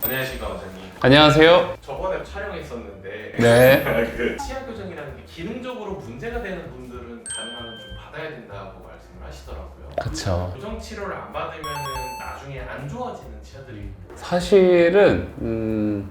안녕하십니까 원장님. 안녕하세요. 저번에 촬영했었는데 네. 그 치아 교정이라는 게 기능적으로 문제가 되는 분들은 가능하면 좀 받아야 된다고 말씀을 하시더라고요. 그쵸. 교정 치료를 안 받으면은 나중에 안 좋아지는 치아들이 사실은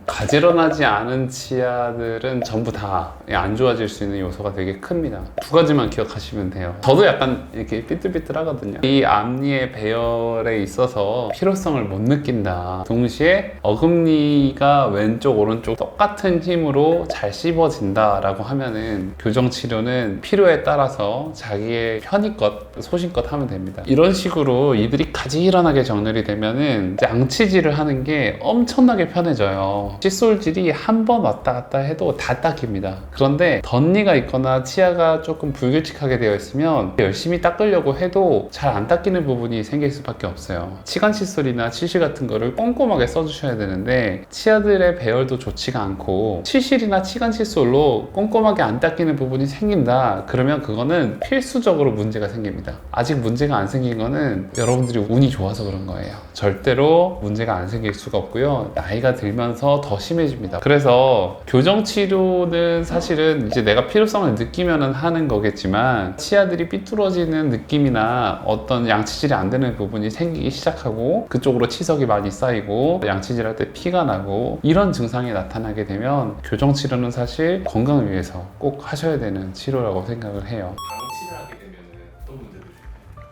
가지런하지 않은 치아들은 전부 다 안 좋아질 수 있는 요소가 되게 큽니다. 두 가지만 기억하시면 돼요. 저도 약간 이렇게 삐뚤삐뚤하거든요. 이 앞니의 배열에 있어서 필요성을 못 느낀다. 동시에 어금니가 왼쪽 오른쪽 똑같은 힘으로 잘 씹어진다라고 하면은 교정 치료는 필요에 따라서 자기의 편의껏 소신껏 하면 됩니다. 이런 식으로 이들이 가지런하게 정렬이 되면은 양치질을 하는 게 엄청나게 편해져요. 칫솔질이 한 번 왔다 갔다 해도 다 닦입니다. 그런데 덧니가 있거나 치아가 조금 불규칙하게 되어 있으면 열심히 닦으려고 해도 잘 안 닦이는 부분이 생길 수밖에 없어요. 치간 칫솔이나 치실 같은 거를 꼼꼼하게 써주셔야 되는데 치아들의 배열도 좋지가 않고 치실이나 치간 칫솔로 꼼꼼하게 안 닦이는 부분이 생긴다. 그러면 그거는 필수적으로 문제가 생깁니다. 아직 문제가 안 생긴 거는 여러분들이 운이 좋아서 그런 거예요. 절대로 문제가 안 생길 수가 없고요. 나이가 들면서 더 심해집니다. 그래서 교정 치료는 사실은 이제 내가 필요성을 느끼면 하는 거겠지만 치아들이 삐뚤어지는 느낌이나 어떤 양치질이 안 되는 부분이 생기기 시작하고 그쪽으로 치석이 많이 쌓이고 양치질할 때 피가 나고 이런 증상이 나타나게 되면 교정 치료는 사실 건강을 위해서 꼭 하셔야 되는 치료라고 생각을 해요. 방치를 하게 되면은 어떤 문제들이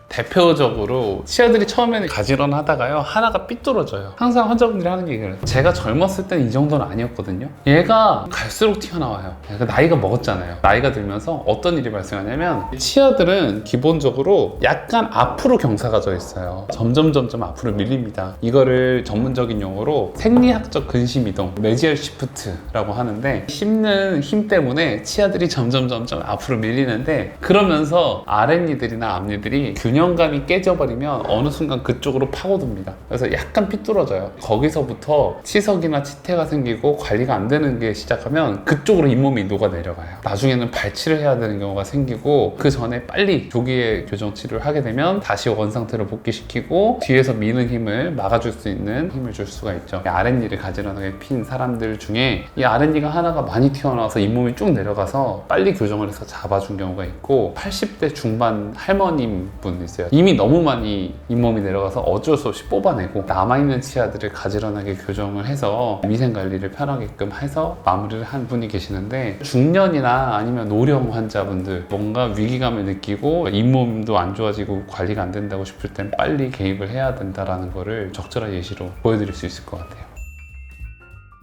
대표적으로 치아들이 처음에는 가지런하다가요 하나가 삐뚤어져요. 항상 환자분들이 하는 얘기를 해요. 제가 젊었을 땐 이 정도는 아니었거든요. 얘가 갈수록 튀어나와요. 그러니까 나이가 먹었잖아요. 나이가 들면서 어떤 일이 발생하냐면 치아들은 기본적으로 약간 앞으로 경사가 져 있어요. 점점 앞으로 밀립니다. 이거를 전문적인 용어로 생리학적 근심 이동, 메지얼 시프트라고 하는데 씹는 힘 때문에 치아들이 점점 앞으로 밀리는데 그러면서 아랫니들이나 앞니들이 균형감이 깨져버리면 어느 순간 그쪽으로 파고듭니다. 그래서 약간 삐뚤어져요. 거기서부터 치석이나 치태가 생기고 관리가 안 되는 게 시작하면 그쪽으로 잇몸이 녹아내려가요. 나중에는 발치를 해야 되는 경우가 생기고 그 전에 빨리 조기에 교정 치료를 하게 되면 다시 원상태로 복귀시키고 뒤에서 미는 힘을 막아줄 수 있는 힘을 줄 수가 있죠. 아랫니를 가지런하게 핀 사람들 중에 이 아랫니가 하나가 많이 튀어나와서 잇몸이 쭉 내려가서 빨리 교정을 해서 잡아준 경우가 있고 80대 중반 할머님 분 있어요. 이미 너무 많이 잇몸이 내려가서 어쩔 수 없이 뽑아내고 남아있는 치아들을 가지런하게 교정을 해서 위생관리를 편하게끔 해서 마무리를 한 분이 계시는데 중년이나 아니면 노령 환자분들 뭔가 위기감을 느끼고 잇몸도 안 좋아지고 관리가 안 된다고 싶을 땐 빨리 개입을 해야 된다는 거를 적절한 예시로 보여드릴 수 있을 것 같아요.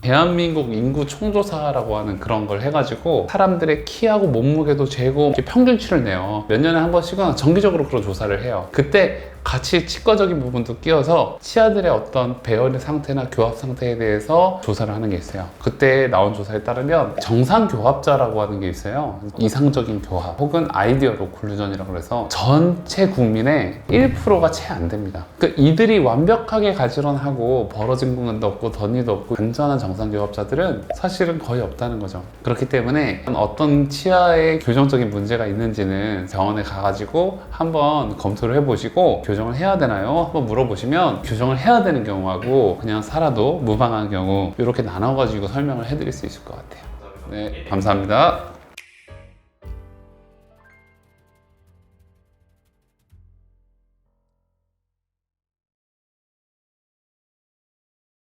대한민국 인구 총조사라고 하는 그런 걸 해가지고 사람들의 키하고 몸무게도 재고 평균치를 내요. 몇 년에 한 번씩은 정기적으로 그런 조사를 해요. 그때 같이 치과적인 부분도 끼워서 치아들의 어떤 배열의 상태나 교합 상태에 대해서 조사를 하는 게 있어요. 그때 나온 조사에 따르면 정상 교합자라고 하는 게 있어요. 이상적인 교합 혹은 아이디얼 오클루전이라고 해서 전체 국민의 1%가 채 안 됩니다. 그러니까 이들이 완벽하게 가지런하고 벌어진 공간도 없고 덧니도 없고 완전한 정상 교합자들은 사실은 거의 없다는 거죠. 그렇기 때문에 어떤 치아에 교정적인 문제가 있는지는 병원에 가가지고 한번 검토를 해보시고 교정을 해야 되나요? 한번 물어보시면 교정을 해야 되는 경우하고 그냥 살아도 무방한 경우 이렇게 나눠가지고 설명을 해드릴 수 있을 것 같아요. 네, 감사합니다.